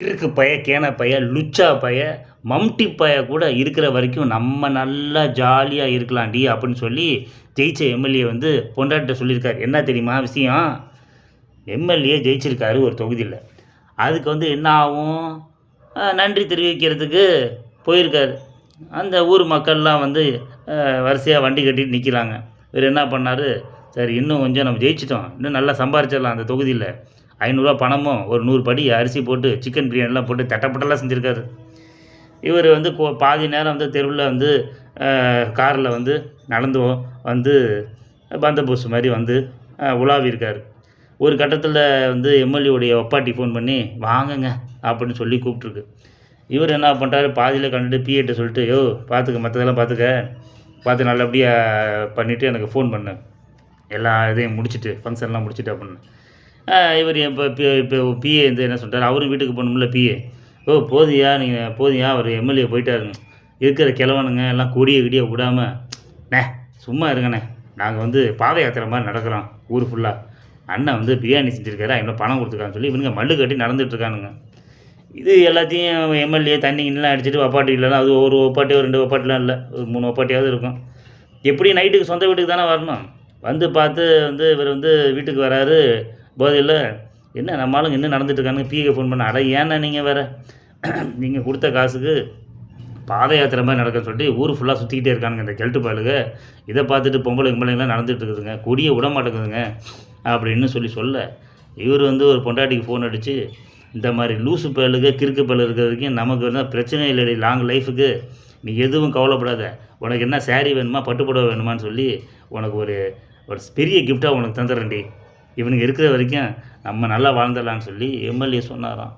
கிறுக்கு பய, கேன பய, லுச்சா பய, மம்டி பய கூட இருக்கிற வரைக்கும் நம்ம நல்லா ஜாலியா இருக்கலாம்டி அப்படின்னு சொல்லி ஜெயிச்ச எம்எல்ஏ வந்து பொண்டாட்டிட்ட சொல்லியிருக்காரு. என்ன தெரியுமா விஷயம்? எம்எல்ஏ ஜெயிச்சிருக்காரு ஒரு தொகுதியில. அதுக்கு வந்து என்ன ஆகும்? நன்றி தெரிவிக்கிறதுக்கு போயிருக்காரு. அந்த ஊர் மக்கள்லாம் வந்து வரிசையா வண்டி கட்டிட்டு நிற்கிறாங்க. இவரு என்ன பண்ணாரு, சரி இன்னும் கொஞ்சம் நம்ம ஜெயிச்சிட்டோம். இன்னும் நல்லா சம்பாரிச்சிடலாம் அந்த தொகுதியில. ரூ. 500 பணமும் ஒரு 100 படி அரிசி போட்டு சிக்கன் பிரியாணிலாம் போட்டு தட்டப்பட்டலாம் செஞ்சுருக்காரு. இவர் வந்து பாதி நேரம் வந்து தெருவுல வந்து காரில் வந்து நடந்து வந்து பந்தோபஸ்து மாதிரி வந்து உலாவியிருக்காரு. ஒரு கட்டத்தில் வந்து எம்எல்ஏவுடைய ஒப்பாட்டி ஃபோன் பண்ணி வாங்கங்க அப்படின்னு சொல்லி கூப்பிட்ருக்கு. இவர் என்ன பண்ணிட்டாரு, பாதியில் கண்டுட்டு பிஏட்ட சொல்லிட்டு, யோ பார்த்துக்க மற்றதெல்லாம் பார்த்து நல்லபடியாக பண்ணிவிட்டு எனக்கு ஃபோன் பண்ணு, எல்லா இதையும் முடிச்சுட்டு ஃபங்க்ஷன்லாம் முடிச்சுட்டு அப்படின்னு. இவர் இப்போ பிஏ வந்து என்ன சொல்லிட்டார், அவரும் வீட்டுக்கு போகணும்ல பிஏ. ஓ போதியா அவர் எம்எல்ஏ போயிட்டாருங்க, இருக்கிற கிழவனுங்க எல்லாம் கொடியை விடாமல் சும்மா இருங்கண்ணே, நாங்கள் வந்து பாத யாத்திரை மாதிரி நடக்கிறோம் ஊர் ஃபுல்லாக, அண்ணன் வந்து பிரியாணி செஞ்சுருக்காரு, இன்னும் பணம் கொடுத்துருக்கான்னு சொல்லி இவனுங்க மல்லு கட்டி நடந்துகிட்ருக்கானுங்க. இது எல்லாத்தையும் எம்எல்ஏ தண்ணி கிண்ணெலாம் அடிச்சுட்டு ஒப்பாட்டி இல்லைன்னா அது ஒரு ஒப்பாட்டியோ 2 ஒப்பாட்டிலாம் இல்லை, ஒரு 3 ஒப்பாட்டியாவது இருக்கும். எப்படி நைட்டுக்கு சொந்த வீட்டுக்கு தானே வரணும். வந்து பார்த்து வந்து இவர் வந்து வீட்டுக்கு வராரு போதையில். என்ன நம்ம ஆளுங்க இன்னும் நடந்துட்டுருக்கானுங்க. பிஏ ஃபோன் பண்ண, அட ஏன்னா நீங்கள் வேறு நீங்கள் கொடுத்த காசுக்கு பாத யாத்திரை மாதிரி நடக்குன்னு சொல்லிட்டு ஊர் ஃபுல்லாக சுற்றிக்கிட்டே இருக்கானுங்க இந்த கெல்ட்டு பயலுங்க. இதை பார்த்துட்டு பொம்பளைங்களாம் நடந்துகிட்டு இருக்குதுங்க, கொடியை விட மாட்டேங்குதுங்க அப்படின்னு சொல்ல இவர் வந்து ஒரு பொண்டாட்டிக்கு ஃபோன் அடித்து, இந்த மாதிரி லூசு பயலுக கிறுக்கு பயல் இருக்கிற வரைக்கும் நமக்கு வந்து பிரச்சனை இல்லைடி, லாங் லைஃபுக்கு நீ எதுவும் கவலைப்படாத, உனக்கு என்ன சேரீ வேணுமா பட்டுப்புடவை வேணுமான்னு சொல்லி உனக்கு ஒரு பெரிய கிஃப்டாக உனக்கு தந்துடுறேன்டி, இவனுக்கு இருக்கிற வரைக்கும் நம்ம நல்லா வாழ்ந்துடலான்னு சொல்லி எம்எல்ஏ சொன்னாராம்.